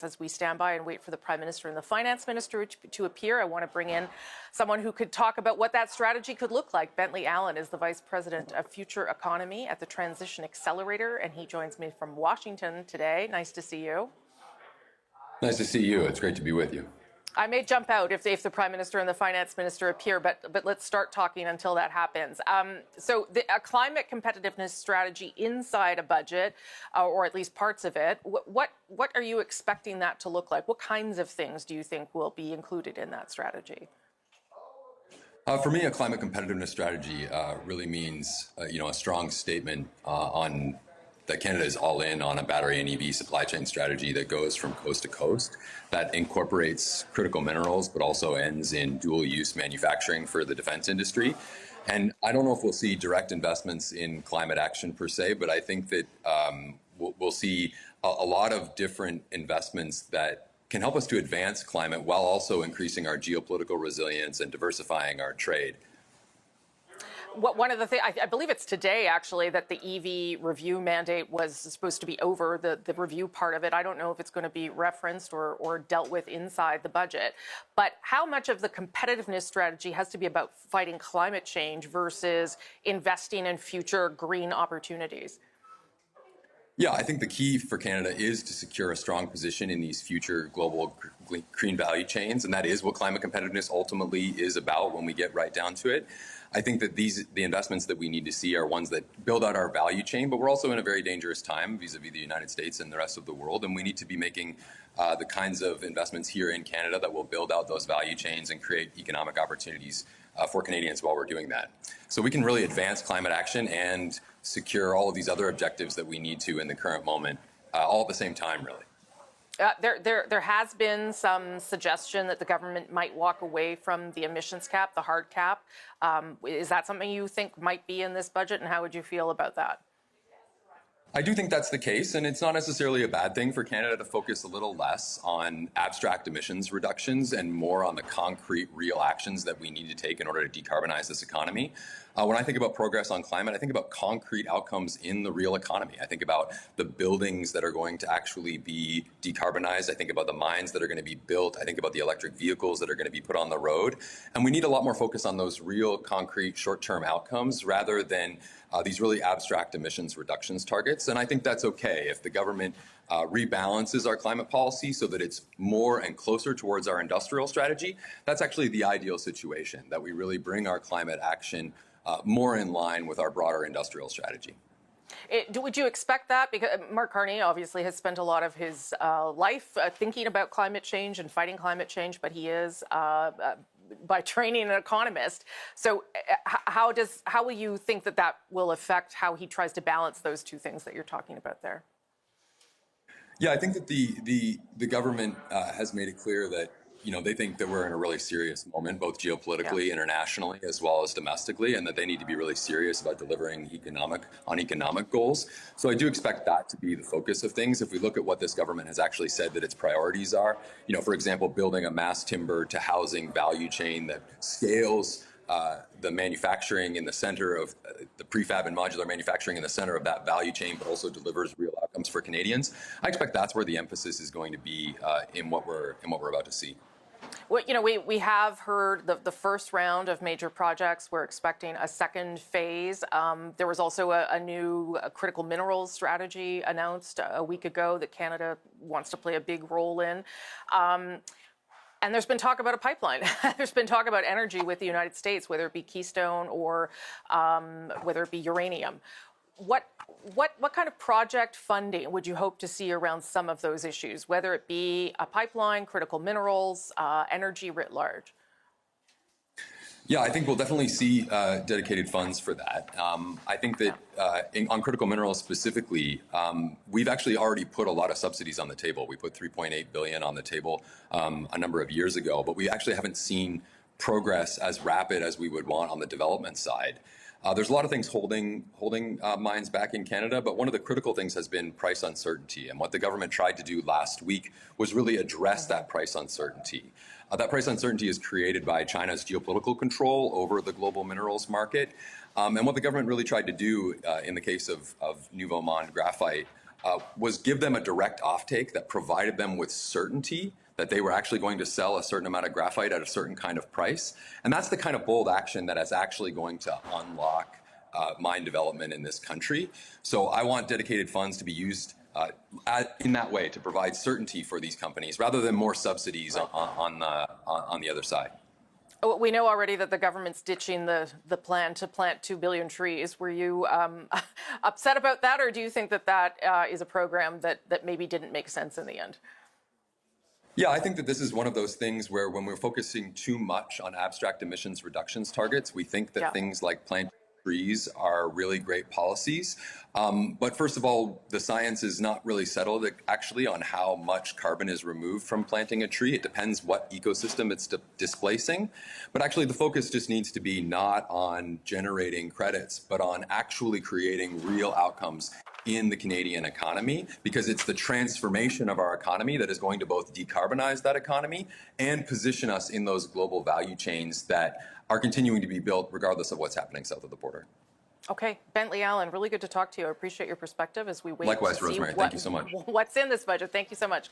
As we stand by and wait for the Prime Minister and the Finance Minister to appear, I want to bring in someone who could talk about what that strategy could look like. Bentley Allan is the Vice President of Future Economy at the Transition Accelerator, and he joins me from Washington today. Nice to see you. Nice to see you. It's great to be with you. I may jump out if the Prime Minister and the Finance Minister appear, but let's start talking until that happens. So a climate competitiveness strategy inside a budget, or at least parts of it, what are you expecting that to look like? What kinds of things do you think will be included in that strategy? For me, a climate competitiveness strategy really means, a strong statement on that Canada is all in on a battery and EV supply chain strategy that goes from coast to coast, that incorporates critical minerals, but also ends in dual-use manufacturing for the defense industry. And I don't know if we'll see direct investments in climate action per se, but I think that we'll see a lot of different investments that can help us to advance climate while also increasing our geopolitical resilience and diversifying our trade. One of the things, I believe it's today, actually, that the EV review mandate was supposed to be over, the review part of it. I don't know if it's going to be referenced or dealt with inside the budget. But how much of the competitiveness strategy has to be about fighting climate change versus investing in future green opportunities? Yeah, I think the key for Canada is to secure a strong position in these future global green value chains, and that is what climate competitiveness ultimately is about when we get right down to it. I think that the investments that we need to see are ones that build out our value chain, but we're also in a very dangerous time vis-a-vis the United States and the rest of the world, and we need to be making the kinds of investments here in Canada that will build out those value chains and create economic opportunities for Canadians while we're doing that. So we can really advance climate action and secure all of these other objectives that we need to in the current moment, all at the same time, really. There has been some suggestion that the government might walk away from the emissions cap, the hard cap. Is that something you think might be in this budget, and how would you feel about that? I do think that's the case, and it's not necessarily a bad thing for Canada to focus a little less on abstract emissions reductions and more on the concrete, real actions that we need to take in order to decarbonize this economy. When I think about progress on climate, I think about concrete outcomes in the real economy. I think about the buildings that are going to actually be decarbonized. I think about the mines that are going to be built. I think about the electric vehicles that are going to be put on the road. And we need a lot more focus on those real, concrete, short-term outcomes rather than these really abstract emissions reductions targets. And I think that's okay if the government rebalances our climate policy so that it's more and closer towards our industrial strategy. That's actually the ideal situation, that we really bring our climate action more in line with our broader industrial strategy. Would you expect that? Because Mark Carney obviously has spent a lot of his life thinking about climate change and fighting climate change, but he is by training an economist. So how will you think that will affect how he tries to balance those two things that you're talking about there? Yeah, I think that the government has made it clear that they think that we're in a really serious moment, both geopolitically, internationally, as well as domestically, and that they need to be really serious about delivering economic goals. So I do expect that to be the focus of things. If we look at what this government has actually said that its priorities are, for example, building a mass timber to housing value chain that scales the manufacturing in the center of the prefab and modular manufacturing in the center of that value chain, but also delivers real outcomes for Canadians. I expect that's where the emphasis is going to be in what we're about to see. Well, we have heard the first round of major projects. We're expecting a second phase. There was also a new critical minerals strategy announced a week ago that Canada wants to play a big role in. And there's been talk about a pipeline. There's been talk about energy with the United States, whether it be Keystone or whether it be uranium. What kind of project funding would you hope to see around some of those issues, whether it be a pipeline, critical minerals, energy writ large? Yeah, I think we'll definitely see dedicated funds for that. I think that on critical minerals specifically, we've actually already put a lot of subsidies on the table. We put $3.8 billion on the table a number of years ago, but we actually haven't seen progress as rapid as we would want on the development side. There's a lot of things holding mines back in Canada, but one of the critical things has been price uncertainty. And what the government tried to do last week was really address that price uncertainty. That price uncertainty is created by China's geopolitical control over the global minerals market. And what the government really tried to do in the case of Nouveau Monde graphite was give them a direct offtake that provided them with certainty that they were actually going to sell a certain amount of graphite at a certain kind of price. And that's the kind of bold action that is actually going to unlock mine development in this country. So I want dedicated funds to be used in that way to provide certainty for these companies rather than more subsidies on the other side. We know already that the government's ditching the plan to plant 2 billion trees. Were you upset about that, or do you think that that is a program that maybe didn't make sense in the end? Yeah, I think that this is one of those things where when we're focusing too much on abstract emissions reductions targets, we think that things like planting trees are really great policies. But first of all, the science is not really settled actually on how much carbon is removed from planting a tree. It depends what ecosystem it's displacing. But actually the focus just needs to be not on generating credits, but on actually creating real outcomes in the Canadian economy, because it's the transformation of our economy that is going to both decarbonize that economy and position us in those global value chains that are continuing to be built regardless of what's happening south of the border. Okay, Bentley Allan, really good to talk to you. I appreciate your perspective as we wait Likewise, to see Rosemary. Thank you so much. What's in this budget. Thank you so much.